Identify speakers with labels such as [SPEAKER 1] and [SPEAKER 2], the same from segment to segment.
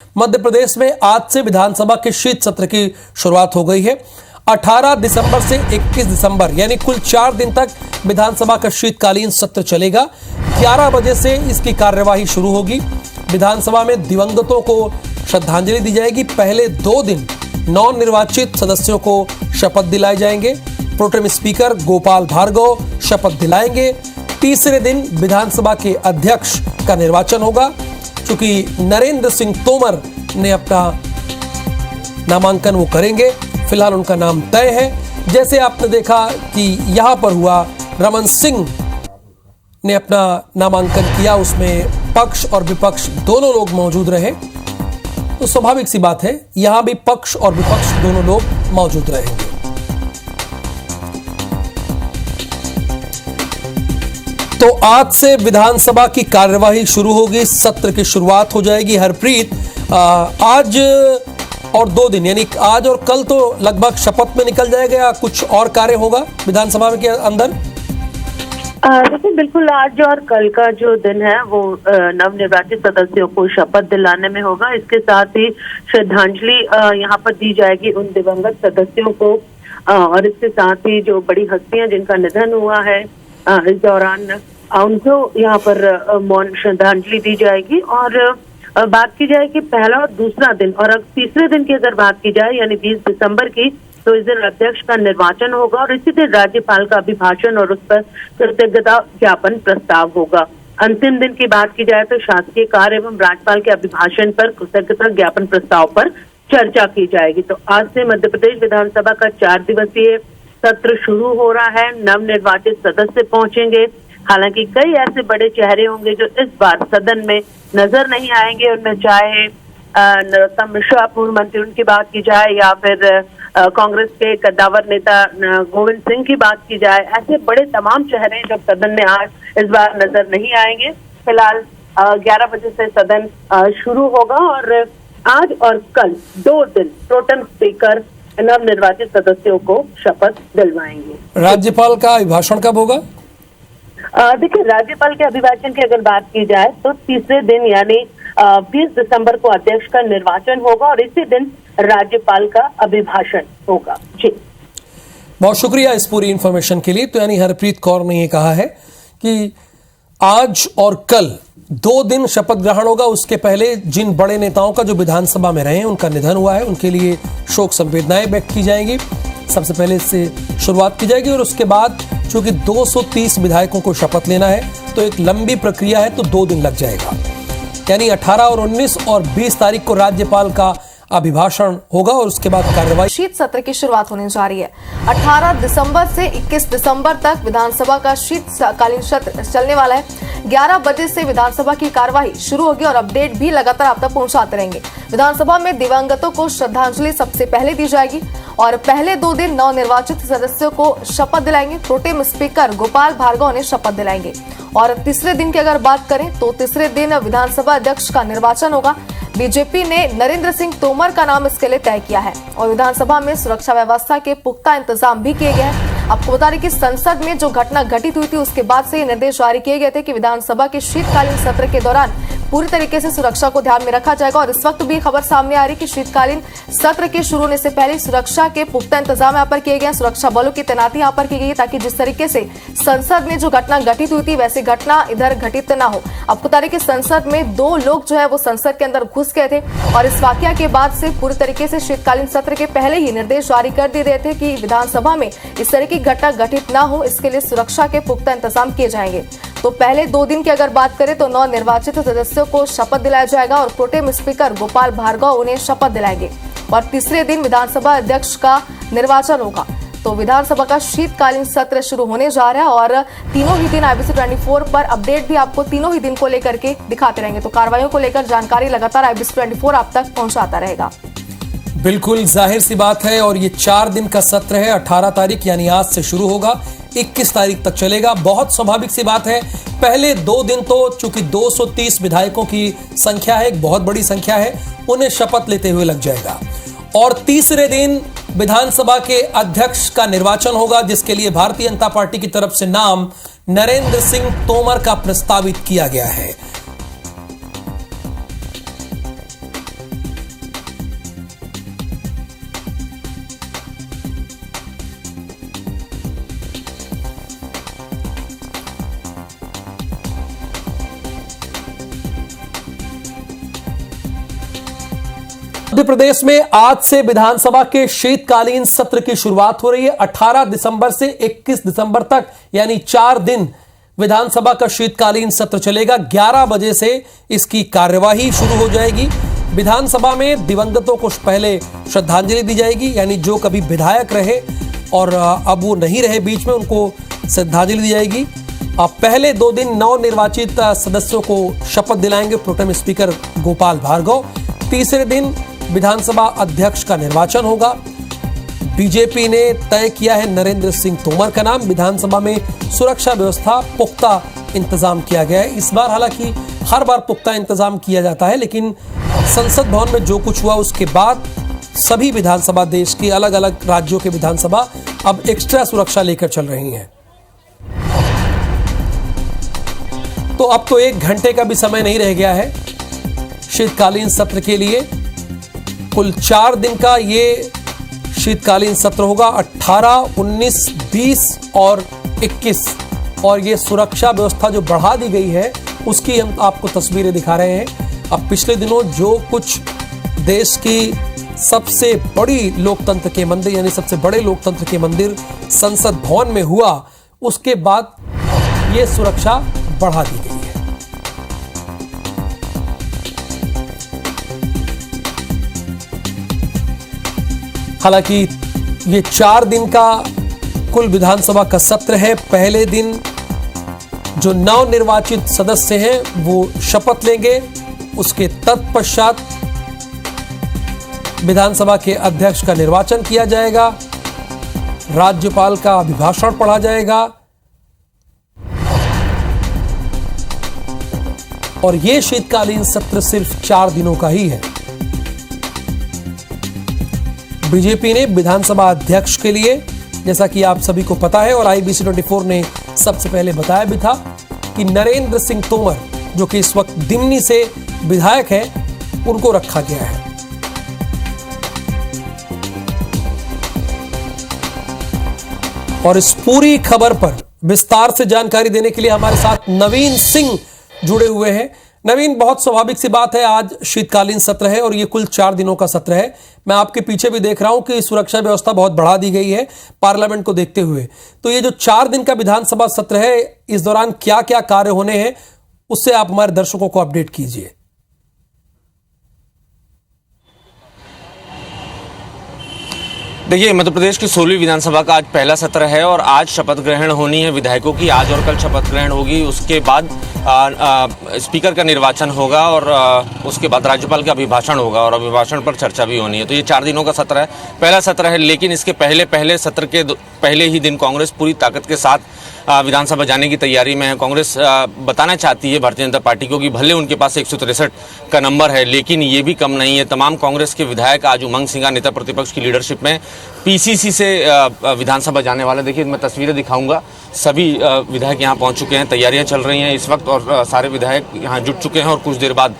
[SPEAKER 1] मध्य प्रदेश में आज से विधानसभा के शीत सत्र की शुरुआत हो गई है। 18 दिसंबर से 21 दिसंबर यानी कुल 4 दिन तक विधानसभा का शीतकालीन सत्र चलेगा। 11 बजे से इसकी कार्यवाही शुरू होगी। विधानसभा में दिवंगतों को श्रद्धांजलि दी जाएगी। पहले 2 दिन नव निर्वाचित सदस्यों को शपथ दिलाए जाएंगे। प्रोटेम स्पीकर गोपाल भार्गव शपथ दिलाएंगे। तीसरे दिन विधानसभा के अध्यक्ष का निर्वाचन होगा। चूंकि नरेंद्र सिंह तोमर ने अपना नामांकन वो करेंगे, फिलहाल उनका नाम तय है। जैसे आपने देखा कि यहां पर हुआ, रमन सिंह ने अपना नामांकन किया, उसमें पक्ष और विपक्ष दोनों लोग मौजूद रहे। तो स्वाभाविक सी बात है यहां भी पक्ष और विपक्ष दोनों लोग मौजूद रहेंगे। तो आज से विधानसभा की कार्यवाही शुरू होगी, सत्र की शुरुआत हो जाएगी। हरप्रीत, आज और 2 दिन यानी आज और कल तो लगभग शपथ में निकल जाएगा या कुछ और कार्य होगा विधानसभा के अंदर?
[SPEAKER 2] देखिए, बिल्कुल आज और कल का जो दिन है वो नवनिर्वाचित सदस्यों को शपथ दिलाने में होगा। इसके साथ ही श्रद्धांजलि यहाँ पर दी जाएगी उन दिवंगत सदस्यों को, और इसके साथ ही जो बड़ी हस्तियां जिनका निधन हुआ है इस दौरान उनको यहाँ पर मौन श्रद्धांजलि दी जाएगी। और बात की जाए कि पहला और दूसरा दिन, और अब तीसरे दिन की अगर बात की जाए यानी 20 दिसंबर की, तो इस दिन अध्यक्ष का निर्वाचन होगा और इसी दिन राज्यपाल का अभिभाषण और उस पर कृतज्ञता ज्ञापन प्रस्ताव होगा। अंतिम दिन की बात की जाए तो शासकीय कार्य एवं राज्यपाल के अभिभाषण पर कृतज्ञता ज्ञापन प्रस्ताव पर चर्चा की जाएगी। तो आज से मध्य प्रदेश विधानसभा का 4 दिवसीय सत्र शुरू हो रहा है। नवनिर्वाचित सदस्य पहुंचेंगे। हालांकि कई ऐसे बड़े चेहरे होंगे जो इस बार सदन में नजर नहीं आएंगे। उनमें चाहे नरोत्तम मिश्रा पूर्व मंत्री उनकी बात की जाए या फिर कांग्रेस के कद्दावर नेता गोविंद सिंह की बात की जाए, ऐसे बड़े तमाम चेहरे जो सदन में आज इस बार नजर नहीं आएंगे। फिलहाल 11 बजे से सदन शुरू होगा और आज और कल 2 दिन प्रोटेम स्पीकर नवनिर्वाचित सदस्यों को शपथ दिलवाएंगे।
[SPEAKER 1] राज्यपाल का अभिभाषण कब होगा?
[SPEAKER 2] देखिए, राज्यपाल के अभिभाषण की अगर बात की जाए तो तीसरे दिन यानी 20 दिसंबर को अध्यक्ष का निर्वाचन होगा और इसी दिन राज्यपाल का अभिभाषण होगा। जी,
[SPEAKER 1] बहुत शुक्रिया इस पूरी इंफॉर्मेशन के लिए। तो यानी हरप्रीत कौर ने ये कहा है कि आज और कल 2 दिन शपथ ग्रहण होगा। उसके पहले जिन बड़े नेताओं का जो विधानसभा में रहे उनका निधन हुआ है, उनके लिए शोक संवेदनाएं व्यक्त की जाएंगी। सबसे पहले इससे शुरुआत की जाएगी और उसके बाद चूंकि 230 विधायकों को शपथ लेना है तो एक लंबी प्रक्रिया है, तो 2 दिन लग जाएगा। यानी 18 और 19 और 20 तारीख को राज्यपाल का अभिभाषण होगा और उसके बाद कार्यवाही।
[SPEAKER 3] शीत सत्र की शुरुआत होने जा रही है। 18 दिसंबर से 21 दिसंबर तक विधानसभा का शीतकालीन सत्र चलने वाला है। 11 बजे से विधानसभा की कार्यवाही शुरू होगी और अपडेट भी लगातार आप तक पहुंचाते रहेंगे। विधानसभा में दिवंगतों को श्रद्धांजलि सबसे पहले दी जाएगी और पहले 2 दिन नवनिर्वाचित सदस्यों को शपथ दिलाएंगे। प्रोटेम स्पीकर गोपाल भार्गव ने शपथ दिलाएंगे और तीसरे दिन की अगर बात करें तो तीसरे दिन विधानसभा अध्यक्ष का निर्वाचन होगा। बीजेपी ने नरेंद्र सिंह तोमर का नाम इसके लिए तय किया है और विधानसभा में सुरक्षा व्यवस्था के पुख्ता इंतजाम भी किए गए हैं। आपको बता दें कि संसद में जो घटना घटित हुई थी उसके बाद से ये निर्देश जारी किए गए थे कि विधानसभा के शीतकालीन सत्र के दौरान पूरी तरीके से सुरक्षा को ध्यान में रखा जाएगा। और इस वक्त भी खबर सामने आ रही कि शीतकालीन सत्र के शुरू होने से पहले सुरक्षा के पुख्ता इंतजाम यहाँ पर किए गए। सुरक्षा बलों की तैनाती यहाँ पर की गई ताकि जिस तरीके से संसद में जो घटना घटित हुई थी वैसी घटना इधर घटित न हो। आपको बता दें कि संसद में 2 लोग जो है वो संसद के अंदर घुस गए थे और इस वाकया के बाद से पूरी तरीके से शीतकालीन सत्र के पहले ही निर्देश जारी कर दिए गए थे कि विधानसभा में इस तरह की घटना घटित न हो, इसके लिए सुरक्षा के पुख्ता इंतजाम किए जाएंगे। तो पहले 2 दिन की अगर बात करें तो नवनिर्वाचित सदस्यों को शपथ दिलाया जाएगा और प्रोटेम स्पीकर गोपाल भार्गव उन्हें शपथ दिलाएंगे और तीसरे दिन विधानसभा अध्यक्ष का निर्वाचन होगा। तो विधानसभा का शीतकालीन सत्र शुरू होने जा रहा है और तीनों ही दिन IBC 24 पर अपडेट भी आपको तीनों ही दिन को लेकर के दिखाते रहेंगे। तो कार्रवाइयों को लेकर जानकारी लगातार IBC 24 आप तक पहुंचाता रहेगा।
[SPEAKER 1] बिल्कुल जाहिर सी बात है और ये 4 दिन का सत्र है। 18 तारीख यानी आज से शुरू होगा, 21 तारीख तक चलेगा। बहुत स्वाभाविक सी बात है, पहले 2 दिन तो चूंकि 230 विधायकों की संख्या है, एक बहुत बड़ी संख्या है, उन्हें शपथ लेते हुए लग जाएगा और तीसरे दिन विधानसभा के अध्यक्ष का निर्वाचन होगा, जिसके लिए भारतीय जनता पार्टी की तरफ से नाम नरेंद्र सिंह तोमर का प्रस्तावित किया गया है। मध्य प्रदेश में आज से विधानसभा के शीतकालीन सत्र की शुरुआत हो रही है। 18 दिसंबर से 21 दिसंबर तक यानी 4 दिन विधानसभा का शीतकालीन सत्र चलेगा। 11 बजे से इसकी कार्यवाही शुरू हो जाएगी। विधानसभा में दिवंगतों को पहले श्रद्धांजलि दी जाएगी, यानी जो कभी विधायक रहे और अब वो नहीं रहे बीच में, उनको श्रद्धांजलि दी जाएगी। अब पहले 2 दिन नवनिर्वाचित सदस्यों को शपथ दिलाएंगे प्रोटेम स्पीकर गोपाल भार्गव। तीसरे दिन विधानसभा अध्यक्ष का निर्वाचन होगा। बीजेपी ने तय किया है नरेंद्र सिंह तोमर का नाम। विधानसभा में सुरक्षा व्यवस्था पुख्ता इंतजाम किया गया है। इस बार हालांकि हर बार पुख्ता इंतजाम किया जाता है, लेकिन संसद भवन में जो कुछ हुआ उसके बाद सभी विधानसभा, देश की अलग अलग राज्यों के विधानसभा अब एक्स्ट्रा सुरक्षा लेकर चल रही हैं। तो अब तो 1 घंटे का भी समय नहीं रह गया है शीतकालीन सत्र के लिए। कुल 4 दिन का ये शीतकालीन सत्र होगा, 18, 19, 20 और 21। और ये सुरक्षा व्यवस्था जो बढ़ा दी गई है उसकी हम आपको तस्वीरें दिखा रहे हैं। अब पिछले दिनों जो कुछ देश की सबसे बड़ी लोकतंत्र के मंदिर, यानी सबसे बड़े लोकतंत्र के मंदिर संसद भवन में हुआ, उसके बाद ये सुरक्षा बढ़ा दी गई है। हालांकि ये 4 दिन का कुल विधानसभा का सत्र है। पहले दिन जो नवनिर्वाचित सदस्य हैं वो शपथ लेंगे। उसके तत्पश्चात विधानसभा के अध्यक्ष का निर्वाचन किया जाएगा। राज्यपाल का अभिभाषण पढ़ा जाएगा और ये शीतकालीन सत्र सिर्फ 4 दिनों का ही है। बीजेपी ने विधानसभा अध्यक्ष के लिए, जैसा कि आप सभी को पता है और IBC 24 ने सबसे पहले बताया भी था कि नरेंद्र सिंह तोमर, जो कि इस वक्त दिमनी से विधायक हैं, उनको रखा गया है। और इस पूरी खबर पर विस्तार से जानकारी देने के लिए हमारे साथ नवीन सिंह जुड़े हुए हैं। नवीन, बहुत स्वाभाविक सी बात है, आज शीतकालीन सत्र है और ये कुल 4 दिनों का सत्र है। मैं आपके पीछे भी देख रहा हूं कि सुरक्षा व्यवस्था बहुत बढ़ा दी गई है पार्लियामेंट को देखते हुए। तो ये जो 4 दिन का विधानसभा सत्र है, इस दौरान क्या क्या कार्य होने हैं, उससे आप हमारे दर्शकों को अपडेट कीजिए।
[SPEAKER 4] देखिए, मध्य प्रदेश की 16वीं विधानसभा का आज पहला सत्र है और आज शपथ ग्रहण होनी है विधायकों की। आज और कल शपथ ग्रहण होगी, उसके बाद स्पीकर का निर्वाचन होगा और उसके बाद राज्यपाल का अभिभाषण होगा और अभिभाषण पर चर्चा भी होनी है। तो ये 4 दिनों का सत्र है, पहला सत्र है। लेकिन इसके पहले सत्र के पहले ही दिन कांग्रेस पूरी ताकत के साथ विधानसभा जाने की तैयारी में है। कांग्रेस बताना चाहती है भारतीय जनता पार्टी को कि भले उनके पास 163 का नंबर है, लेकिन ये भी कम नहीं है। तमाम कांग्रेस के विधायक आज उमंग सिंघार नेता प्रतिपक्ष की लीडरशिप में PCC से विधानसभा जाने वाले। देखिए, मैं तस्वीरें दिखाऊंगा। सभी विधायक यहाँ पहुँच चुके हैं, तैयारियाँ चल रही हैं इस वक्त और सारे विधायक यहाँ जुट चुके हैं और कुछ देर बाद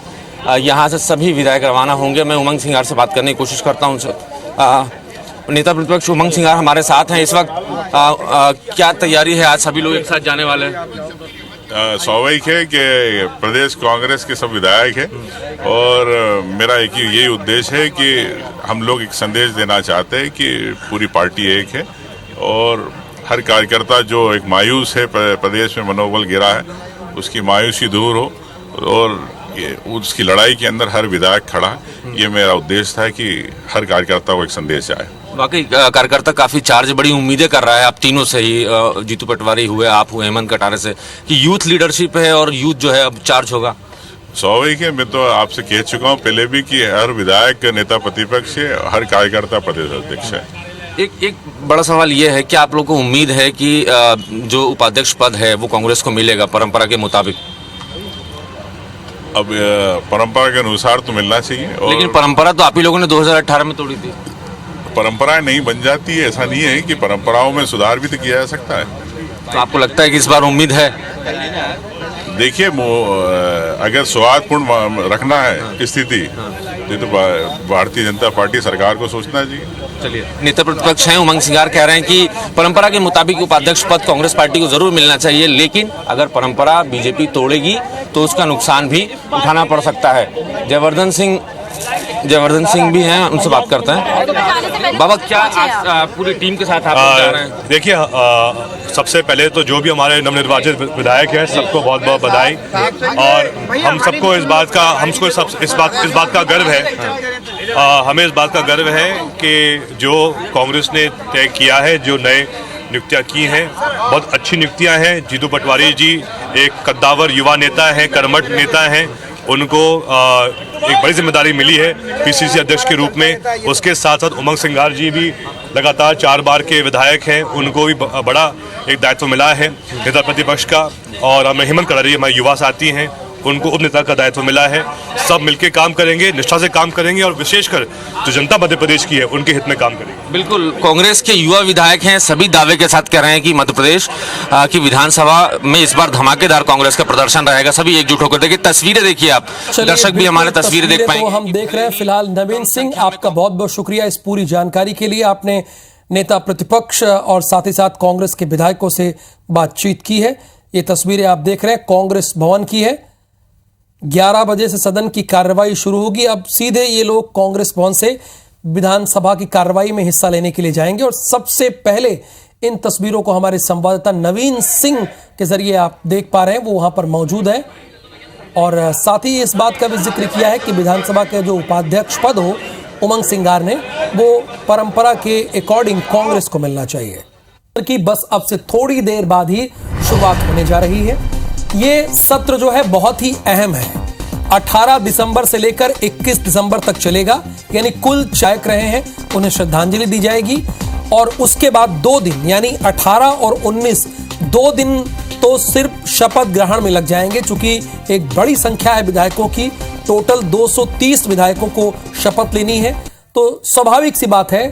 [SPEAKER 4] यहाँ से सभी विधायक रवाना होंगे। मैं उमंग सिंघार से बात करने की कोशिश करता हूँ उनसे। नेता प्रतिपक्ष उमंग सिंघार हमारे साथ हैं इस वक्त। क्या तैयारी है, आज सभी लोग एक साथ जाने वाले हैं?
[SPEAKER 5] स्वाभाविक है कि प्रदेश कांग्रेस के सब विधायक हैं और मेरा एक ही यही उद्देश्य है कि हम लोग एक संदेश देना चाहते हैं कि पूरी पार्टी एक है और हर कार्यकर्ता जो एक मायूस है, प्रदेश में मनोबल गिरा है, उसकी मायूसी दूर हो और उसकी लड़ाई के अंदर हर विधायक खड़ा है। ये मेरा उद्देश्य था कि हर कार्यकर्ता को एक संदेश आए।
[SPEAKER 4] वाकई कार्यकर्ता काफी चार्ज, बड़ी उम्मीदें कर रहा है आप तीनों से ही, जीतू पटवारी हुए, आप हुए, हेमंत कटारे से, कि यूथ लीडरशिप है और यूथ जो है अब चार्ज होगा।
[SPEAKER 5] स्वाभाविक है, मैं तो आपसे कह चुका हूँ पहले भी कि हर विधायक नेता प्रतिपक्ष है, हर कार्यकर्ता प्रदेश अध्यक्ष है।
[SPEAKER 4] एक बड़ा सवाल ये है कि आप लोगों को उम्मीद है कि जो उपाध्यक्ष पद है वो कांग्रेस को मिलेगा परंपरा के मुताबिक?
[SPEAKER 5] अब परंपरा के अनुसार तो मिलना चाहिए। और
[SPEAKER 4] लेकिन परंपरा तो आप ही लोगों ने 2018 में तोड़ी थी।
[SPEAKER 5] परंपराएं नहीं बन जाती है, ऐसा नहीं है कि परंपराओं में सुधार भी तो किया जा सकता है।
[SPEAKER 4] तो आपको लगता है कि इस बार उम्मीद है?
[SPEAKER 5] देखिए, अगर सौहार्दपूर्ण रखना है स्थिति, तो भारतीय जनता पार्टी सरकार को सोचना चाहिए।
[SPEAKER 4] चलिए, नेता प्रतिपक्ष हैं उमंग सिंघार कह रहे हैं कि परंपरा के मुताबिक उपाध्यक्ष पद कांग्रेस पार्टी को जरूर मिलना चाहिए, लेकिन अगर परंपरा बीजेपी तोड़ेगी तो उसका नुकसान भी उठाना पड़ सकता है। जयवर्धन सिंह जयवर्धन सिंह भी हैं, उनसे बात करते हैं। बाबा, क्या आज पूरी टीम के साथ आप जा रहे हैं?
[SPEAKER 6] देखिए, सबसे पहले तो जो भी हमारे नवनिर्वाचित विधायक हैं सबको बहुत बहुत बधाई। और हम सबको इस बात का गर्व है, हमें इस बात का गर्व है कि जो कांग्रेस ने तय किया है, जो नए नियुक्तियां की हैं, बहुत अच्छी नियुक्तियां हैं। जीतू पटवारी जी एक कद्दावर युवा नेता हैं, कर्मठ नेता हैं, उनको एक बड़ी जिम्मेदारी मिली है पीसीसी अध्यक्ष के रूप में। उसके साथ साथ उमंग सिंघार जी भी लगातार 4 बार के विधायक हैं, उनको भी बड़ा एक दायित्व मिला है नेता प्रतिपक्ष का। और हमें हेमंत कड़ारी हमारे युवा साथी हैं, उनको उप नेता का दायित्व मिला है। सब मिलकर काम करेंगे, निष्ठा से काम करेंगे और विशेषकर जो जनता मध्य प्रदेश की है उनके हित में काम करेंगे।
[SPEAKER 4] बिल्कुल, कांग्रेस के युवा विधायक हैं, सभी दावे के साथ कह रहे हैं कि मध्य प्रदेश की विधानसभा में इस बार धमाकेदार कांग्रेस का प्रदर्शन रहेगा। सभी एकजुट होकर देखिए, तस्वीरें देखिए आप, दर्शक भी हमारे तस्वीरें देख पाएंगे।
[SPEAKER 1] तो हम देख रहे हैं फिलहाल। नवीन सिंह, आपका बहुत बहुत शुक्रिया इस पूरी जानकारी के लिए। आपने नेता प्रतिपक्ष और साथ ही साथ कांग्रेस के विधायकों से बातचीत की है। ये तस्वीरें आप देख रहे हैं कांग्रेस भवन की है। 11 बजे से सदन की कार्रवाई शुरू होगी। अब सीधे ये लोग कांग्रेस भवन से विधानसभा की कार्रवाई में हिस्सा लेने के लिए जाएंगे और सबसे पहले इन तस्वीरों को हमारे संवाददाता नवीन सिंह के जरिए आप देख पा रहे हैं, वो वहां पर मौजूद है। और साथ ही इस बात का भी जिक्र किया है कि विधानसभा के जो उपाध्यक्ष पद हो उमंग सिंघार ने, वो परंपरा के अकॉर्डिंग कांग्रेस को मिलना चाहिए। कि बस अब से थोड़ी देर बाद ही शुरुआत होने जा रही है। ये सत्र जो है बहुत ही अहम है। 18 दिसंबर से लेकर 21 दिसंबर तक चलेगा, यानी कुल चायक रहे हैं उन्हें श्रद्धांजलि दी जाएगी। और उसके बाद 2 दिन यानी 18 और 19, 2 दिन तो सिर्फ शपथ ग्रहण में लग जाएंगे। चूंकि एक बड़ी संख्या है विधायकों की, टोटल 230 विधायकों को शपथ लेनी है, तो स्वाभाविक सी बात है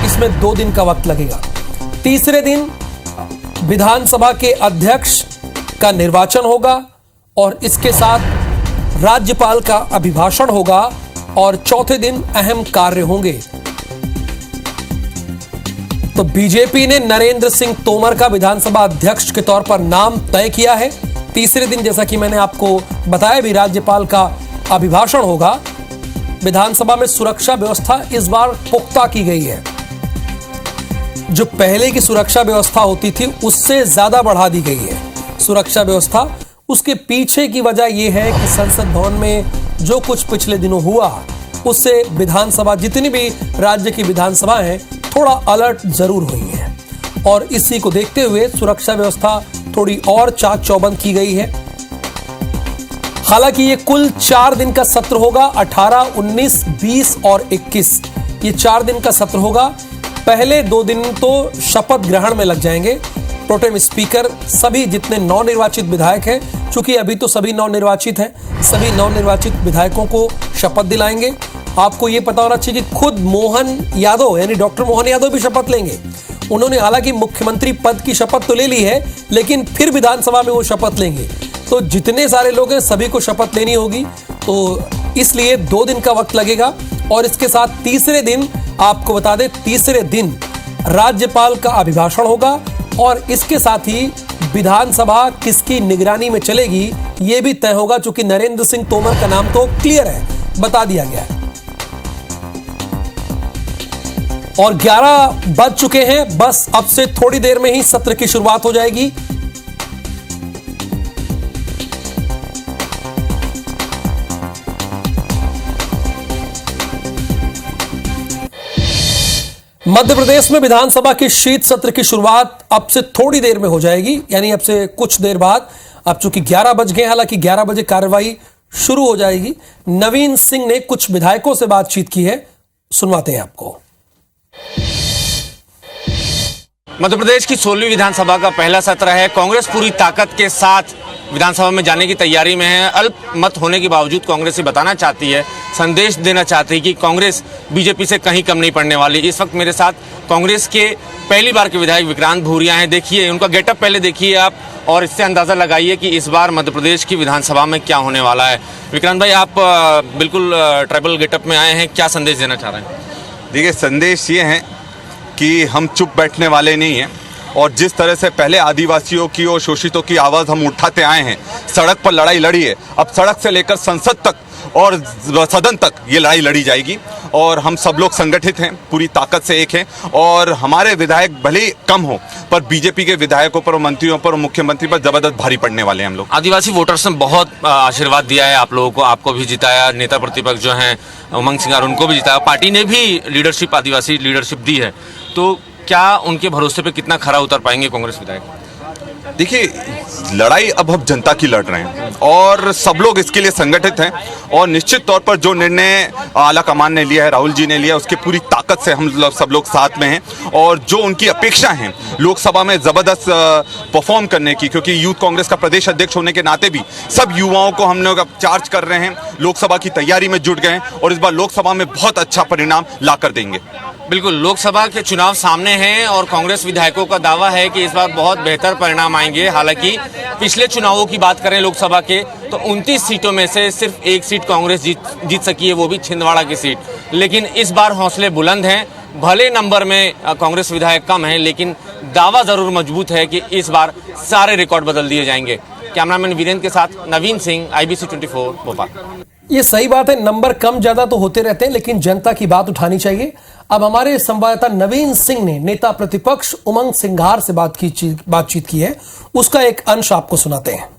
[SPEAKER 1] इसमें 2 दिन का वक्त लगेगा। तीसरे दिन विधानसभा के अध्यक्ष का निर्वाचन होगा और इसके साथ राज्यपाल का अभिभाषण होगा और चौथे दिन अहम कार्य होंगे। तो बीजेपी ने नरेंद्र सिंह तोमर का विधानसभा अध्यक्ष के तौर पर नाम तय किया है। तीसरे दिन, जैसा कि मैंने आपको बताया, भी राज्यपाल का अभिभाषण होगा। विधानसभा में सुरक्षा व्यवस्था इस बार पुख्ता की गई है। जो पहले की सुरक्षा व्यवस्था होती थी उससे ज्यादा बढ़ा दी गई है सुरक्षा व्यवस्था। उसके पीछे की वजह यह है कि संसद भवन में जो कुछ पिछले दिनों हुआ उससे विधानसभा, जितनी भी राज्य की विधानसभा है, थोड़ा अलर्ट जरूर हुई है। और इसी को देखते हुए सुरक्षा व्यवस्था थोड़ी और चाक चौबंद की गई है। हालांकि ये कुल 4 दिन का सत्र होगा, 18, 19, 20 और 21, ये 4 दिन का सत्र होगा। पहले 2 दिन तो शपथ ग्रहण में लग जाएंगे। प्रोटेम स्पीकर, सभी जितने नवनिर्वाचित विधायक हैं, चूंकि अभी तो सभी नवनिर्वाचित हैं, सभी नवनिर्वाचित विधायकों को शपथ दिलाएंगे। आपको ये पता होना चाहिए कि खुद मोहन यादव यानी डॉक्टर मोहन यादव भी शपथ लेंगे। उन्होंने हालांकि मुख्यमंत्री पद की शपथ तो ले ली है, लेकिन फिर विधानसभा में वो शपथ लेंगे। तो जितने सारे लोग हैं सभी को शपथ लेनी होगी, तो इसलिए 2 दिन का वक्त लगेगा। और इसके साथ तीसरे दिन, आपको बता दें, तीसरे दिन राज्यपाल का अभिभाषण होगा और इसके साथ ही विधानसभा किसकी निगरानी में चलेगी यह भी तय होगा। चूंकि नरेंद्र सिंह तोमर का नाम तो क्लियर है, बता दिया गया है। और 11 बज चुके हैं, बस अब से थोड़ी देर में ही सत्र की शुरुआत हो जाएगी। मध्य प्रदेश में विधानसभा के शीत सत्र की शुरुआत अब से थोड़ी देर में हो जाएगी, यानी अब से कुछ देर बाद। अब चूंकि 11 बज गए, हालांकि 11 बजे कार्रवाई शुरू हो जाएगी। नवीन सिंह ने कुछ विधायकों से बातचीत की है, सुनवाते हैं आपको।
[SPEAKER 4] मध्य प्रदेश की 16वीं विधानसभा का पहला सत्र है। कांग्रेस पूरी ताकत के साथ विधानसभा में जाने की तैयारी में है। अल्पमत होने के बावजूद कांग्रेस ये बताना चाहती है, संदेश देना चाहती है कि कांग्रेस बीजेपी से कहीं कम नहीं पड़ने वाली। इस वक्त मेरे साथ कांग्रेस के पहली बार के विधायक विक्रांत भूरिया हैं। देखिए उनका गेटअप पहले देखिए आप, और इससे अंदाज़ा लगाइए कि इस बार मध्य प्रदेश की विधानसभा में क्या होने वाला है। विक्रांत भाई, आप बिल्कुल ट्राइबल गेटअप में आए हैं, क्या संदेश देना चाह रहे हैं?
[SPEAKER 7] देखिए, संदेश ये है कि हम चुप बैठने वाले नहीं हैं और जिस तरह से पहले आदिवासियों की और शोषितों की आवाज़ हम उठाते आए हैं, सड़क पर लड़ाई लड़ी है, अब सड़क से लेकर संसद तक और सदन तक ये लड़ाई लड़ी जाएगी। और हम सब लोग संगठित हैं, पूरी ताकत से एक हैं, और हमारे विधायक भले ही कम हो पर बीजेपी के विधायकों पर, मंत्रियों पर और मुख्यमंत्री पर जबरदस्त भारी पड़ने वाले हैं हम लोग।
[SPEAKER 4] आदिवासी वोटर्स ने बहुत आशीर्वाद दिया है आप लोगों को, आपको भी जिताया, नेता प्रतिपक्ष जो हैं उमंग सिंगार उनको भी जिताया, पार्टी ने भी लीडरशिप, आदिवासी लीडरशिप दी है, तो क्या उनके भरोसे पे कितना खरा उतर पाएंगे कांग्रेस विधायक?
[SPEAKER 7] देखिए, लड़ाई अब हम जनता की लड़ रहे हैं और सब लोग इसके लिए संगठित हैं, और निश्चित तौर पर जो निर्णय आला कमान ने लिया है, राहुल जी ने लिया, उसकी पूरी ताकत से हम सब लोग साथ में हैं। और जो उनकी अपेक्षा हैं लोकसभा में ज़बरदस्त परफॉर्म करने की, क्योंकि यूथ कांग्रेस का प्रदेश अध्यक्ष होने के नाते भी सब युवाओं को हम लोग अब चार्ज कर रहे हैं, लोकसभा की तैयारी में जुट गए हैं और इस बार लोकसभा में बहुत अच्छा परिणाम ला कर देंगे।
[SPEAKER 4] बिल्कुल, लोकसभा के चुनाव सामने हैं और कांग्रेस विधायकों का दावा है कि इस बार बहुत बेहतर परिणाम आएंगे। हालांकि पिछले चुनावों की बात करें लोकसभा के, तो 29 सीटों में से सिर्फ एक सीट कांग्रेस जीत सकी है, वो भी छिंदवाड़ा की सीट। लेकिन इस बार हौसले बुलंद हैं, भले नंबर में कांग्रेस विधायक कम हैं, लेकिन दावा जरूर मजबूत है कि इस बार सारे रिकॉर्ड बदल दिए जाएंगे। कैमरामैन वीरेंद्र के साथ नवीन सिंह, IBC 24 भोपाल।
[SPEAKER 1] ये सही बात है, नंबर कम ज्यादा तो होते रहते हैं, लेकिन जनता की बात उठानी चाहिए। अब हमारे संवाददाता नवीन सिंह ने नेता प्रतिपक्ष उमंग सिंघार से बातचीत की है, उसका एक अंश आपको सुनाते हैं।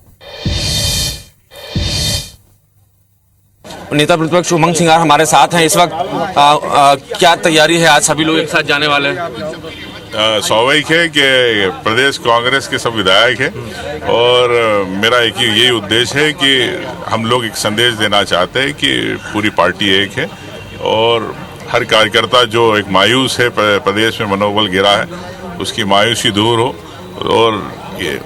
[SPEAKER 4] नेता प्रतिपक्ष उमंग सिंघार हमारे साथ हैं इस वक्त। क्या तैयारी है, आज सभी लोग एक साथ जाने वाले हैं?
[SPEAKER 5] स्वाभाविक है कि प्रदेश कांग्रेस के सब विधायक हैं और मेरा एक ही यही उद्देश्य है कि हम लोग एक संदेश देना चाहते हैं कि पूरी पार्टी एक है और हर कार्यकर्ता जो एक मायूस है, प्रदेश में मनोबल गिरा है, उसकी मायूसी दूर हो और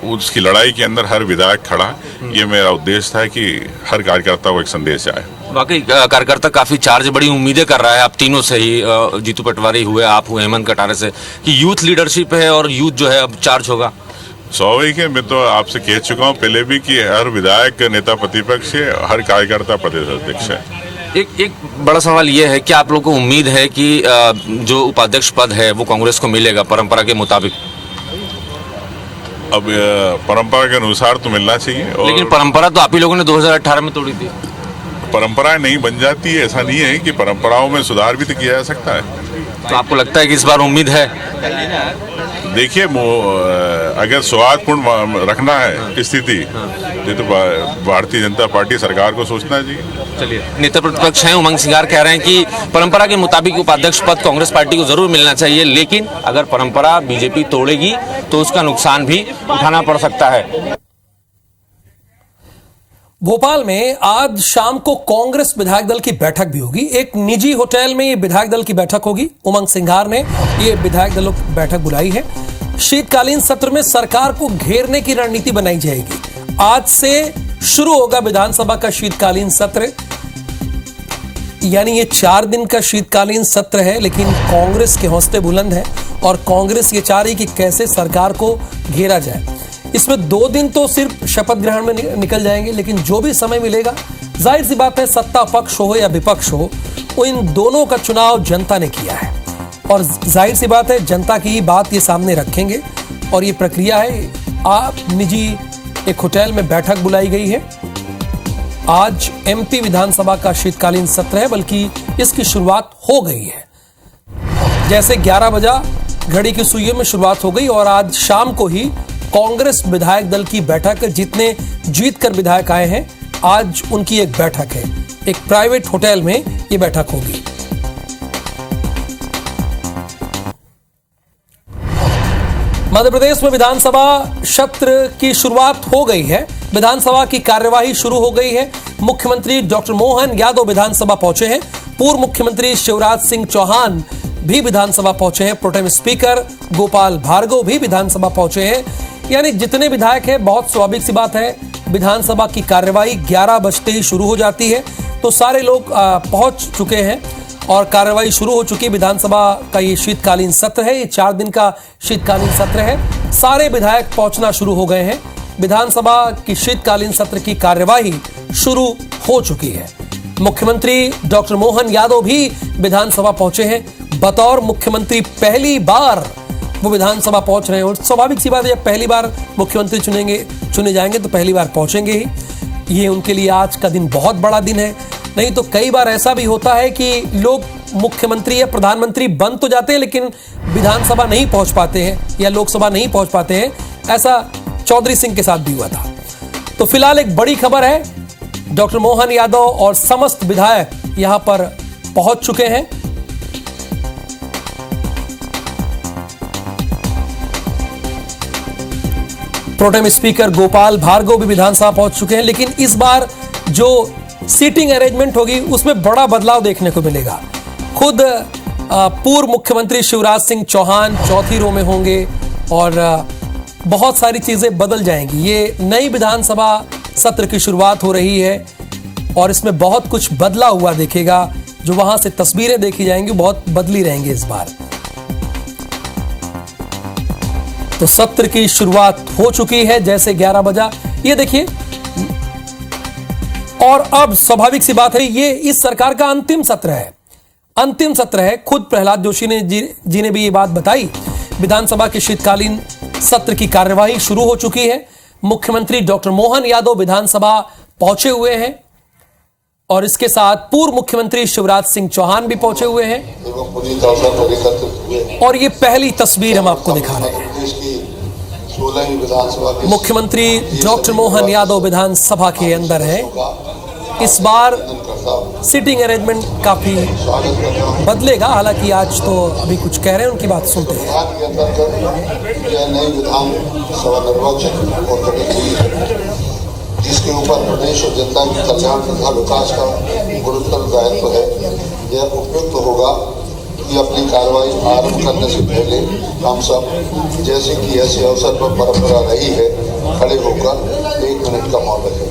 [SPEAKER 5] उसकी लड़ाई के अंदर हर विधायक खड़ा है। ये मेरा उद्देश्य था कि हर कार्यकर्ता को एक संदेश जाए।
[SPEAKER 4] वाकई कार्यकर्ता काफी चार्ज, बड़ी उम्मीदें कर रहा है आप तीनों से ही, जीतू पटवारी हुए, आप हुए हेमंत कटारे से, कि यूथ लीडरशिप है और यूथ जो है अब चार्ज होगा।
[SPEAKER 5] स्वाभाविक है, मैं तो आपसे कह चुका हूँ पहले भी कि हर विधायक नेता प्रतिपक्ष है, हर कार्यकर्ता प्रदेश अध्यक्ष है।
[SPEAKER 4] एक बड़ा सवाल ये है कि आप लोग को उम्मीद है कि जो उपाध्यक्ष पद है वो कांग्रेस को मिलेगा परंपरा के मुताबिक?
[SPEAKER 5] अब परंपरा के अनुसार तो मिलना चाहिए,
[SPEAKER 4] लेकिन परंपरा तो आप ही लोगों ने 2018 में तोड़ी थी।
[SPEAKER 5] परंपराएं नहीं बन जाती है, ऐसा नहीं है कि परंपराओं में सुधार भी तो किया जा सकता है।
[SPEAKER 4] तो आपको लगता है कि इस बार उम्मीद है?
[SPEAKER 5] देखिए, अगर सौहार्दपूर्ण रखना है स्थिति तो भारतीय जनता पार्टी सरकार को सोचना चाहिए।
[SPEAKER 4] चलिए, नेता प्रतिपक्ष हैं उमंग सिंघार कह रहे हैं कि परंपरा के मुताबिक उपाध्यक्ष पद कांग्रेस पार्टी को जरूर मिलना चाहिए, लेकिन अगर परंपरा बीजेपी तोड़ेगी तो उसका नुकसान भी उठाना पड़ सकता है।
[SPEAKER 1] भोपाल में आज शाम को कांग्रेस विधायक दल की बैठक भी होगी। एक निजी होटल में ये विधायक दल की बैठक होगी। उमंग सिंघार ने ये विधायक दलों की बैठक बुलाई है। शीतकालीन सत्र में सरकार को घेरने की रणनीति बनाई जाएगी। आज से शुरू होगा विधानसभा का शीतकालीन सत्र, यानी ये 4 दिन का शीतकालीन सत्र है, लेकिन कांग्रेस के हौसले बुलंद है और कांग्रेस ये चाह रही कि कैसे सरकार को घेरा जाए। इसमें 2 दिन तो सिर्फ शपथ ग्रहण में निकल जाएंगे, लेकिन जो भी समय मिलेगा, जाहिर सी बात है, सत्ता पक्ष हो या विपक्ष हो, इन दोनों का चुनाव जनता ने किया है और जाहिर सी बात है जनता की बात ये सामने रखेंगे और ये प्रक्रिया है। आप निजी एक होटल में बैठक बुलाई गई है। आज MP विधानसभा का शीतकालीन सत्र है, बल्कि इसकी शुरुआत हो गई है। जैसे 11 बजा घड़ी की सुइयों में शुरुआत हो गई और आज शाम को ही कांग्रेस विधायक दल की बैठक, जितने जीतकर विधायक आए हैं, आज उनकी एक बैठक है। एक प्राइवेट होटल में ये बैठक होगी। मध्य प्रदेश में विधानसभा सत्र की शुरुआत हो गई है। विधानसभा की कार्यवाही शुरू हो गई है। मुख्यमंत्री डॉक्टर मोहन यादव विधानसभा पहुंचे हैं। पूर्व मुख्यमंत्री शिवराज सिंह चौहान भी विधानसभा पहुंचे हैं। प्रोटेम स्पीकर गोपाल भार्गव भी विधानसभा पहुंचे हैं। यानी जितने विधायक हैं, बहुत स्वाभाविक सी बात है, विधानसभा की कार्यवाही 11 बजते ही शुरू हो जाती है, तो सारे लोग पहुंच चुके हैं और कार्यवाही शुरू हो चुकी है। विधानसभा का ये शीतकालीन सत्र है, ये 4 दिन का शीतकालीन सत्र है। सारे विधायक पहुंचना शुरू हो गए हैं। विधानसभा की शीतकालीन सत्र की कार्यवाही शुरू हो चुकी है। मुख्यमंत्री डॉक्टर मोहन यादव भी विधानसभा पहुंचे हैं। बतौर मुख्यमंत्री पहली बार वो विधानसभा पहुंच रहे हैं और स्वाभाविक सी बात है, जब पहली बार मुख्यमंत्री चुने जाएंगे तो पहली बार पहुंचेंगे ही। ये उनके लिए आज का दिन बहुत बड़ा दिन है। नहीं तो कई बार ऐसा भी होता है कि लोग मुख्यमंत्री या प्रधानमंत्री बन तो जाते हैं लेकिन विधानसभा नहीं पहुंच पाते हैं या लोकसभा नहीं पहुंच पाते हैं। ऐसा चौधरी सिंह के साथ भी हुआ था। तो फिलहाल एक बड़ी खबर है, डॉक्टर मोहन यादव और समस्त विधायक यहां पर पहुंच चुके हैं। प्रोटेम स्पीकर गोपाल भार्गव भी विधानसभा पहुंच चुके हैं, लेकिन इस बार जो सीटिंग अरेंजमेंट होगी उसमें बड़ा बदलाव देखने को मिलेगा। खुद पूर्व मुख्यमंत्री शिवराज सिंह चौहान चौथी रो में होंगे और बहुत सारी चीजें बदल जाएंगी। ये नई विधानसभा सत्र की शुरुआत हो रही है और इसमें बहुत कुछ बदला हुआ दिखेगा। जो वहां से तस्वीरें देखी जाएंगी बहुत बदली रहेंगी इस बार। तो सत्र की शुरुआत हो चुकी है जैसे 11 बजा, ये देखिए। और अब स्वाभाविक सी बात है, ये इस सरकार का अंतिम सत्र है, अंतिम सत्र है। खुद प्रहलाद जोशी ने जी ने भी ये बात बताई। विधानसभा के शीतकालीन सत्र की कार्यवाही शुरू हो चुकी है। मुख्यमंत्री डॉक्टर मोहन यादव विधानसभा पहुंचे हुए हैं और इसके साथ पूर्व मुख्यमंत्री शिवराज सिंह चौहान भी पहुंचे हुए हैं। और ये पहली तस्वीर हम आपको दिखा रहे हैं। मुख्यमंत्री डॉक्टर मोहन यादव विधानसभा के अंदर है। इस बार सीटिंग अरेंजमेंट काफी बदलेगा, हालांकि आज तो अभी कुछ कह रहे हैं, उनकी बात सुनते हैं।
[SPEAKER 8] जिसके ऊपर प्रदेश और जनता की कल्याण तथा विकास का गुरुतर दायित्व है, यह उपयुक्त होगा कि अपनी कार्रवाई आरंभ करने से पहले हम सब, जैसे कि ऐसे अवसर पर परंपरा रही है, खड़े होकर 1 मिनट का मौन रखें।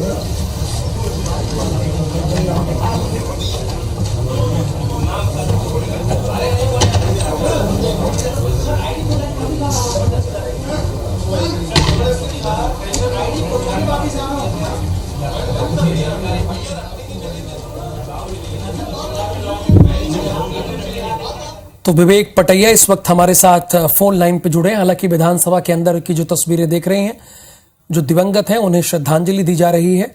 [SPEAKER 1] तो विवेक पटैया इस वक्त हमारे साथ फोन लाइन पे जुड़े हैं। हालांकि विधानसभा के अंदर की जो तस्वीरें देख रहे हैं, जो दिवंगत हैं उन्हें श्रद्धांजलि दी जा रही है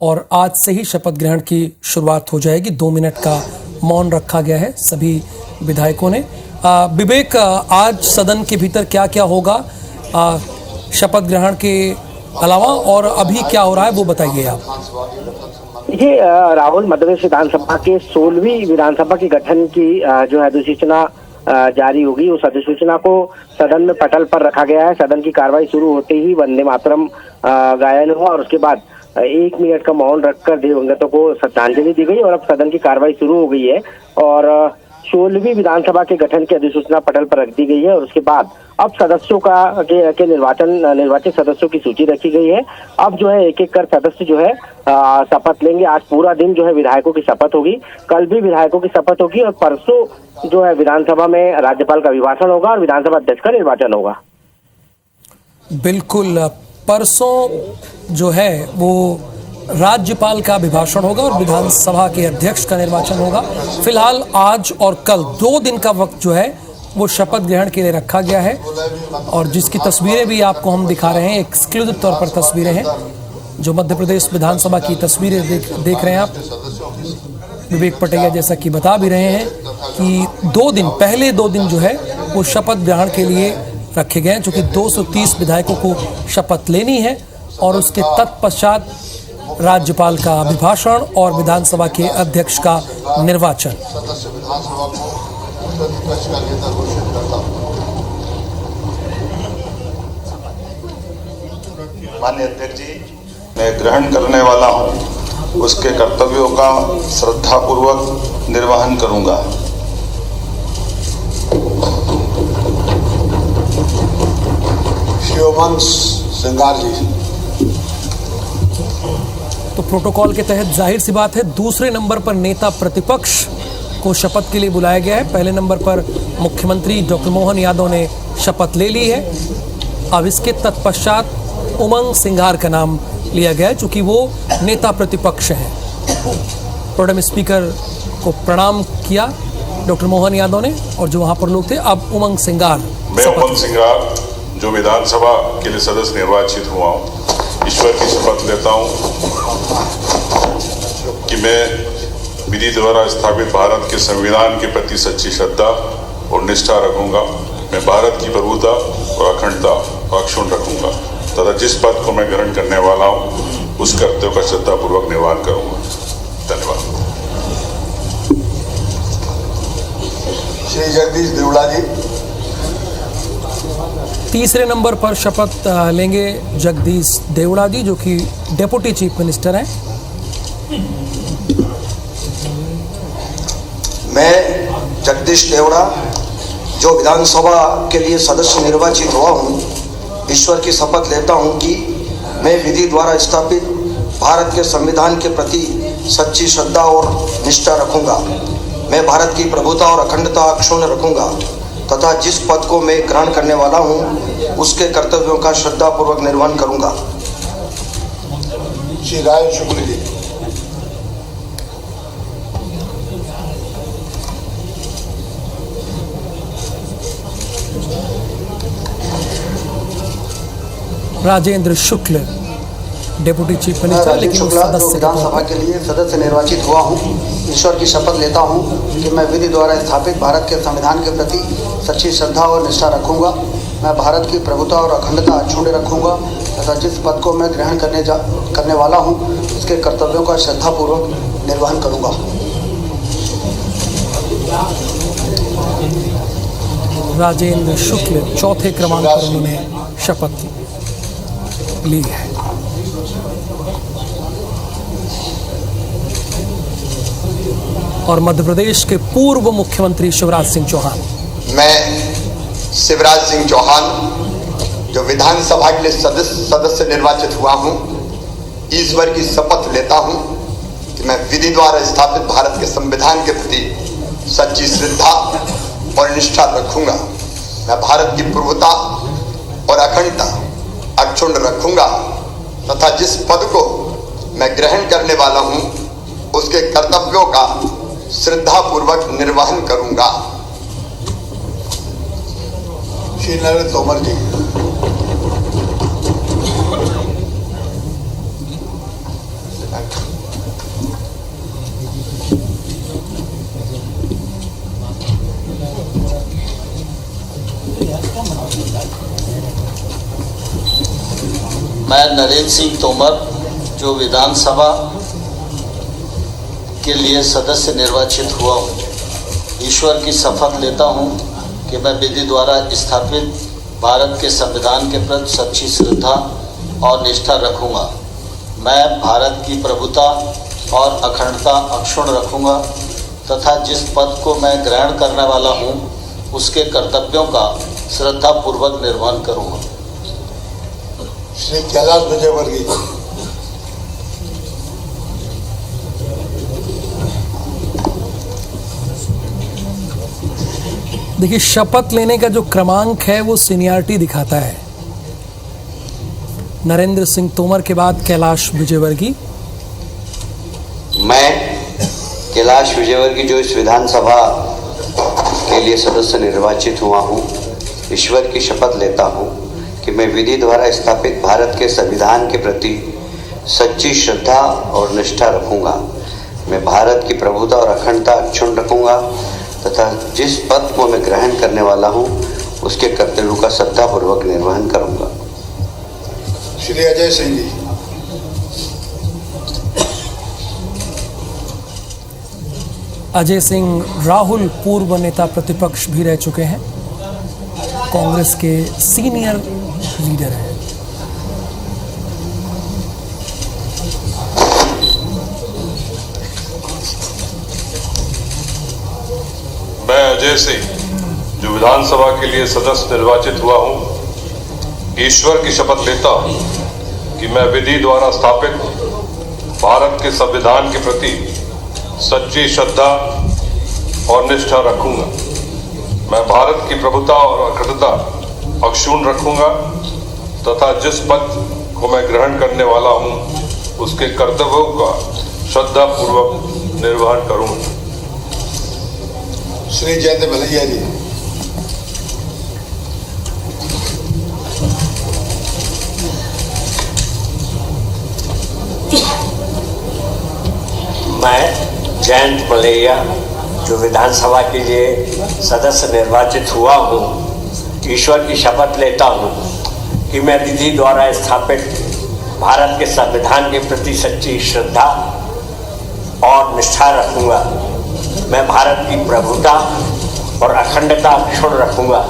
[SPEAKER 1] और आज से ही शपथ ग्रहण की शुरुआत हो जाएगी। 2 मिनट का मौन रखा गया है सभी विधायकों ने। विवेक, आज सदन के भीतर क्या क्या होगा शपथ ग्रहण के अलावा, और अभी क्या हो रहा है वो बताइए आप।
[SPEAKER 9] ये राहुल, मध्य प्रदेश विधानसभा के 16वीं विधानसभा के गठन की जो है अधिसूचना जारी होगी। उस अधिसूचना को सदन में पटल पर रखा गया है। सदन की कार्रवाई शुरू होते ही वंदे मातरम गायन हुआ और उसके बाद 1 मिनट का मौन रखकर दिवंगतों को श्रद्धांजलि दी गई और अब सदन की कार्रवाई शुरू हो गई है और 16वीं विधानसभा के गठन की अधिसूचना पटल पर रख दी गई है और उसके बाद अब सदस्यों के निर्वाचित सदस्यों की सूची रखी गई है। अब जो है एक एक कर सदस्य जो है शपथ लेंगे। आज पूरा दिन जो है विधायकों की शपथ होगी, कल भी विधायकों की शपथ होगी और परसों जो है विधानसभा में राज्यपाल का अभिभाषण होगा और विधानसभा अध्यक्ष का निर्वाचन होगा।
[SPEAKER 1] बिल्कुल, परसों जो है वो राज्यपाल का अभिभाषण होगा और विधानसभा के अध्यक्ष का निर्वाचन होगा। फिलहाल आज और कल 2 दिन का वक्त जो है वो शपथ ग्रहण के लिए रखा गया है और जिसकी तस्वीरें भी आपको हम दिखा रहे हैं, एक्सक्लूसिव तौर पर तस्वीरें हैं जो मध्य प्रदेश विधानसभा की तस्वीरें देख रहे हैं आप। विवेक पटैया जैसा कि बता भी रहे हैं कि पहले 2 दिन जो है वो शपथ ग्रहण के लिए रखे गए हैं, चूंकि 230 विधायकों को शपथ लेनी है और उसके तत्पश्चात राज्यपाल का अभिभाषण और विधानसभा के अध्यक्ष का निर्वाचन।
[SPEAKER 8] माननीय अध्यक्ष जी, मैं ग्रहण करने वाला हूं, उसके कर्तव्यों का श्रद्धापूर्वक निर्वहन करूंगा। शिवमन सिंगार जी।
[SPEAKER 1] तो प्रोटोकॉल के तहत जाहिर सी बात है दूसरे नंबर पर नेता प्रतिपक्ष को शपथ के लिए बुलाया गया है। पहले नंबर पर मुख्यमंत्री डॉक्टर मोहन यादव ने शपथ ले ली है। अब इसके तत्पश्चात उमंग सिंघार का नाम लिया गया है, चूंकि वो नेता प्रतिपक्ष हैं। प्रोटेम स्पीकर को प्रणाम किया डॉक्टर मोहन यादव ने और जो वहां पर लोग थे, अब उमंग सिंघार
[SPEAKER 5] मैं
[SPEAKER 1] शपथ
[SPEAKER 5] उमंग सिंगार जो विधानसभा के लिए सदस्य निर्वाचित हुआ हूँ, ईश्वर की शपथ लेता हूँ कि मैं विधि द्वारा स्थापित भारत के संविधान के प्रति सच्ची श्रद्धा और निष्ठा रखूंगा। मैं भारत की प्रभुता और अखंडता अक्षुण्ण रखूंगा तथा जिस पद को मैं ग्रहण करने वाला हूँ उस कर्तव्य का श्रद्धापूर्वक निर्वहन करूंगा। धन्यवाद।
[SPEAKER 8] श्री जगदीश देवड़ा जी।
[SPEAKER 1] तीसरे नंबर पर शपथ लेंगे जगदीश देवड़ा जी, जो कि डेप्यूटी चीफ मिनिस्टर हैं।
[SPEAKER 10] मैं जगदीश देवड़ा जो विधानसभा के लिए सदस्य निर्वाचित हुआ हूँ, ईश्वर की शपथ लेता हूँ कि मैं विधि द्वारा स्थापित भारत के संविधान के प्रति सच्ची श्रद्धा और निष्ठा रखूंगा। मैं भारत की प्रभुता और अखंडता अक्षुण्ण रखूंगा तथा जिस पद को मैं ग्रहण करने वाला हूँ उसके कर्तव्यों का श्रद्धापूर्वक निर्वहन करूंगा।
[SPEAKER 8] श्री राय शुक्ल जी।
[SPEAKER 1] राजेंद्र शुक्ल डेप्यूटी चीफ मिनिस्टर, लेकिन
[SPEAKER 10] शुक्ला जो
[SPEAKER 1] सदस्य
[SPEAKER 10] विधानसभा के लिए सदस्य निर्वाचित हुआ हूँ, ईश्वर की शपथ लेता हूँ कि मैं विधि द्वारा स्थापित भारत के संविधान के प्रति सच्ची श्रद्धा और निष्ठा रखूंगा। मैं भारत की प्रभुता और अखंडता अक्षुण्ण रखूंगा तथा जिस पद को मैं ग्रहण करने वाला हूँ उसके कर्तव्यों का श्रद्धापूर्वक निर्वहन करूंगा।
[SPEAKER 1] राजेंद्र शुक्ल चौथे क्रमांक पर उन्होंने शपथ ली है। और मध्य प्रदेश के पूर्व मुख्यमंत्री शिवराज सिंह चौहान।
[SPEAKER 11] मैं शिवराज सिंह चौहान जो विधानसभा के लिए सदस्य निर्वाचित हुआ हूं, ईश्वर की शपथ लेता हूं कि मैं विधि द्वारा स्थापित भारत के संविधान के प्रति सच्ची श्रद्धा और निष्ठा रखूंगा। मैं भारत की प्रभुता और अखंडता अक्षुण्ण रखूंगा तथा जिस पद को मैं ग्रहण करने वाला हूं उसके कर्तव्यों का श्रद्धापूर्वक निर्वहन करूंगा।
[SPEAKER 8] श्री नरेंद्र तोमर जी।
[SPEAKER 12] मैं नरेंद्र सिंह तोमर जो विधानसभा के लिए सदस्य निर्वाचित हुआ हूँ, ईश्वर की शपथ लेता हूँ कि मैं विधि द्वारा स्थापित भारत के संविधान के प्रति सच्ची श्रद्धा और निष्ठा रखूँगा। मैं भारत की प्रभुता और अखंडता अक्षुण्ण रखूँगा तथा जिस पद को मैं ग्रहण करने वाला हूँ उसके कर्तव्यों का श्रद्धापूर्वक निर्वहन करूँगा।
[SPEAKER 8] श्री कैलाश विजयवर्गीय।
[SPEAKER 1] देखिए, शपथ लेने का जो क्रमांक है वो सीनियरिटी दिखाता है। नरेंद्र सिंह तोमर के बाद कैलाश विजयवर्गीय।
[SPEAKER 10] मैं कैलाश विजयवर्गीय जो इस विधानसभा के लिए सदस्य निर्वाचित हुआ हूँ, ईश्वर की शपथ लेता हूँ कि मैं विधि द्वारा स्थापित भारत के संविधान के प्रति सच्ची श्रद्धा और निष्ठा रखूंगा। मैं भारत की प्रभुता और अखंडता अक्षुण्ण रखूंगा तथा जिस पद को मैं ग्रहण करने वाला हूँ उसके कर्तव्यों का श्रद्धापूर्वक निर्वहन करूंगा।
[SPEAKER 8] श्री अजय सिंह जी।
[SPEAKER 1] अजय सिंह राहुल पूर्व नेता प्रतिपक्ष भी रह चुके हैं, कांग्रेस के सीनियर लीडर हैं।
[SPEAKER 6] मैं अजय सिंह जो विधानसभा के लिए सदस्य निर्वाचित हुआ हूं, ईश्वर की शपथ लेता हूं कि मैं विधि द्वारा स्थापित भारत के संविधान के प्रति सच्ची श्रद्धा और निष्ठा रखूंगा। मैं भारत की प्रभुता और अखंडता अक्षुण्ण रखूंगा तथा जिस पद को मैं ग्रहण करने वाला हूं उसके कर्तव्यों का श्रद्धापूर्वक निर्वहन करूंगा।
[SPEAKER 8] श्री जयंत भलैया जी।
[SPEAKER 13] मैं जयंत मलैया जो विधानसभा के लिए सदस्य निर्वाचित हुआ हूँ, ईश्वर की शपथ लेता हूँ कि मैं विधि द्वारा स्थापित भारत के संविधान के प्रति सच्ची श्रद्धा और निष्ठा रखूँगा। मैं भारत की प्रभुता और अखंडता अक्षुण्ण रखूँगा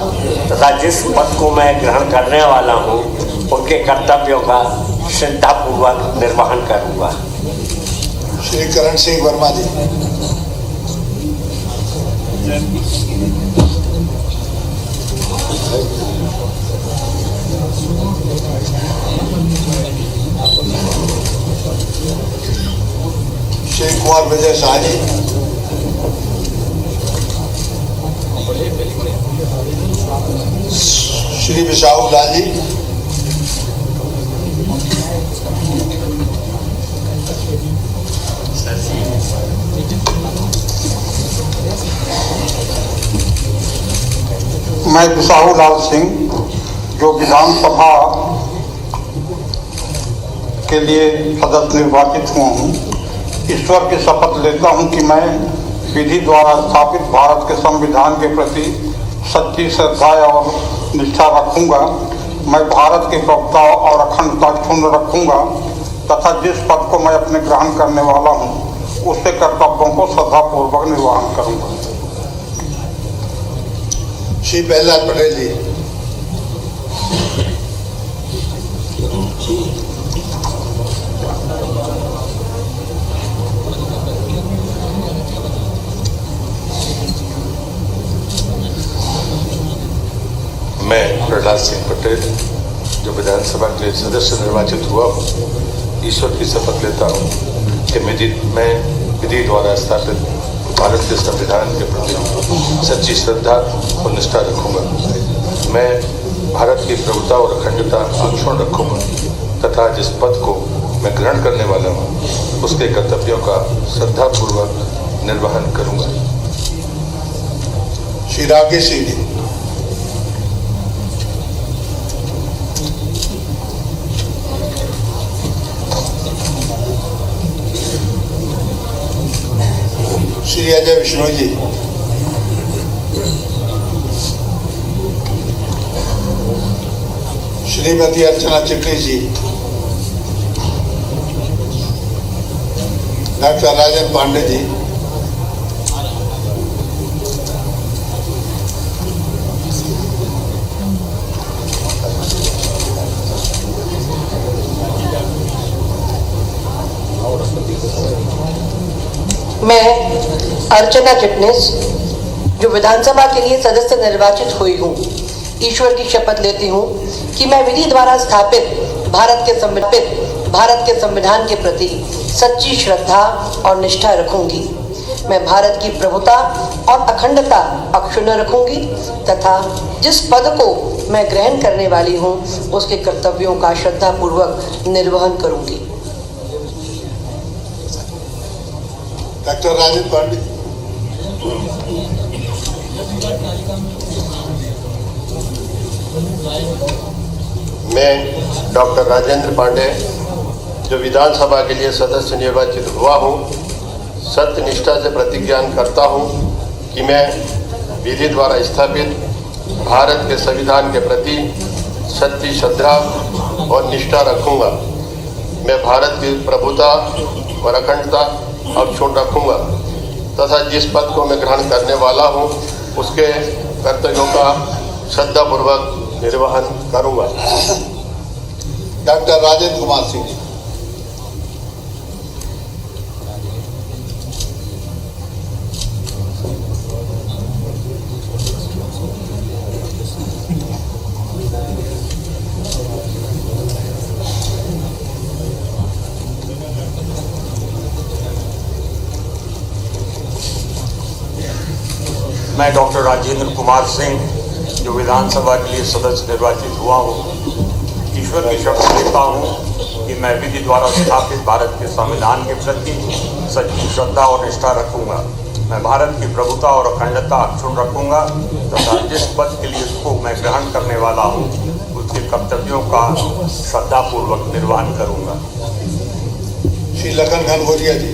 [SPEAKER 13] तथा जिस पद को मैं ग्रहण करने वाला हूँ उनके कर्तव्यों का श्रद्धापूर्वक निर्वहन करूँगा।
[SPEAKER 8] श्री करण सिंह वर्मा जी। श्री कुमार विजय शाह जी। श्री विशाल लाल जी।
[SPEAKER 14] मैं विशाल लाल सिंह जो विधानसभा के लिए सदस्य निर्वाचित हुआ हूँ, ईश्वर की शपथ लेता हूँ कि मैं विधि द्वारा स्थापित भारत के संविधान के प्रति सच्ची श्रद्धा और निष्ठा रखूँगा। मैं भारत की प्रभुता और अखंडता क्षुण्ण रखूँगा तथा जिस पद को मैं अपने ग्रहण करने वाला हूँ उसके कर्तव्यों को श्रद्धापूर्वक निर्वहन करूँगा।
[SPEAKER 8] श्री प्रहलाद पटेल जी।
[SPEAKER 15] मैं प्रहलाद सिंह पटेल जो विधानसभा के लिए सदस्य निर्वाचित हुआ हूँ, ईश्वर की शपथ लेता हूँ कि मैं विधि द्वारा स्थापित भारत के संविधान के प्रति सच्ची श्रद्धा और निष्ठा रखूँगा। मैं भारत की प्रभुता और अखंडता अक्षुण्ण रखूँगा तथा जिस पद को मैं ग्रहण करने वाला हूँ उसके कर्तव्यों का श्रद्धापूर्वक निर्वहन करूँगा।
[SPEAKER 8] श्री राकेश सिंह जी। श्री अजय विष्णु जी। श्रीमती अर्चना चिटनी जी। डॉक्टर राजेंद्र पांडे जी।
[SPEAKER 16] मैं अर्चना चिटनिस जो विधानसभा के लिए सदस्य निर्वाचित हुई हूँ, ईश्वर की शपथ लेती हूँ कि मैं विधि द्वारा स्थापित भारत के संविधान के प्रति सच्ची श्रद्धा और निष्ठा रखूंगी। मैं भारत की प्रभुता और अखंडता अक्षुण्ण रखूंगी तथा जिस पद को मैं ग्रहण करने वाली हूँ उसके कर्तव्यों का श्रद्धापूर्वक निर्वहन करूंगी।
[SPEAKER 8] डॉक्टर राजेंद्र पांडे।
[SPEAKER 17] मैं डॉक्टर राजेंद्र पांडे जो विधानसभा के लिए सदस्य निर्वाचित हुआ हूँ, सत्य निष्ठा से प्रतिज्ञा करता हूँ कि मैं विधि द्वारा स्थापित भारत के संविधान के प्रति सच्ची श्रद्धा और निष्ठा रखूँगा। मैं भारत की प्रभुता और अखंडता अक्षुण्ण रखूँगा तथा जिस पद को मैं ग्रहण करने वाला हूँ उसके कर्तव्यों का श्रद्धापूर्वक निर्वहन करूँगा।
[SPEAKER 8] डॉक्टर राजेंद्र कुमार सिंह जी।
[SPEAKER 18] मैं डॉक्टर राजेंद्र कुमार सिंह जो विधानसभा के लिए सदस्य निर्वाचित हुआ हूँ, ईश्वर की शपथ लेता हूँ कि मैं विधि द्वारा स्थापित भारत के संविधान के प्रति सच्ची श्रद्धा और निष्ठा रखूँगा। मैं भारत की प्रभुता और अखंडता अक्षुण्ण रखूँगा तथा जिस पद के लिए उसको मैं ग्रहण करने वाला हूँ उसके कर्तव्यों का श्रद्धापूर्वक निर्वहन करूँगा।
[SPEAKER 14] श्री लखन घनघोरिया जी।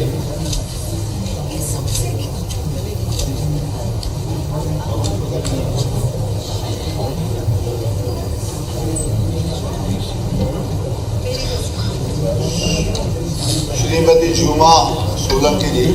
[SPEAKER 14] श्रीमती झूमा सोलंकी जी।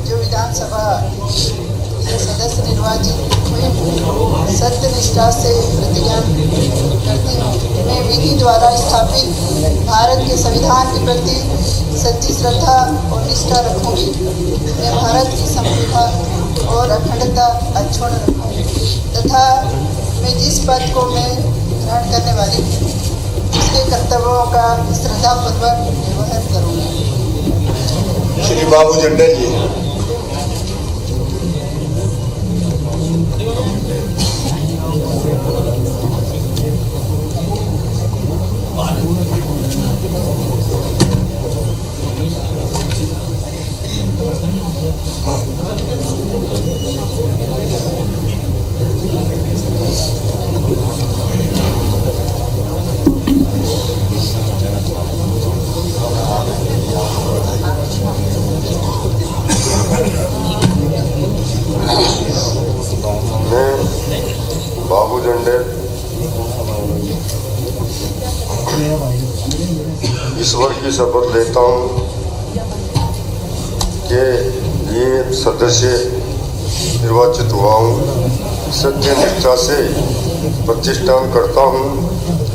[SPEAKER 19] जो विधानसभा सदस्य निर्वाचित हुई हूँ, सत्य निष्ठा से प्रतिज्ञा करती हूँ। मैं विधि द्वारा स्थापित भारत के संविधान के प्रति सच्ची श्रद्धा और निष्ठा रखूंगी। मैं भारत की संप्रभुता और अखंडता अक्षुण्ण रखूंगी तथा मैं जिस पद को मैं ग्रहण करने वाली हूँ उसके कर्तव्यों का श्रद्धापूर्वक निर्वहन करूंगी।
[SPEAKER 14] श्री बाबू जंडे जी।
[SPEAKER 20] बाबू झंडे ईश्वर की शपथ लेता हूँ कि ये सदस्य निर्वाचित हुआ हूँ। सत्य निष्ठा से प्रतिष्ठान करता हूँ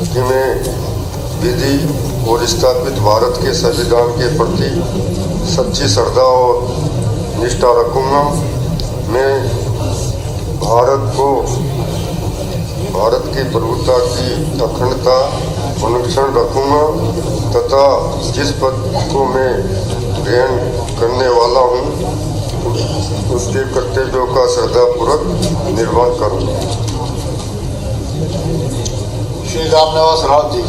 [SPEAKER 20] कि मैं विधि और स्थापित भारत के संविधान के प्रति सच्ची श्रद्धा और निष्ठा रखूँगा। मैं भारत की प्रभुता की अखंडता अनुक्षण रखूँगा तथा जिस पद को मैं ग्रहण करने वाला हूँ उसके कर्तव्यों का श्रद्धापूर्वक निर्वहन करूँगा।
[SPEAKER 14] श्री रामनिवास राव जी।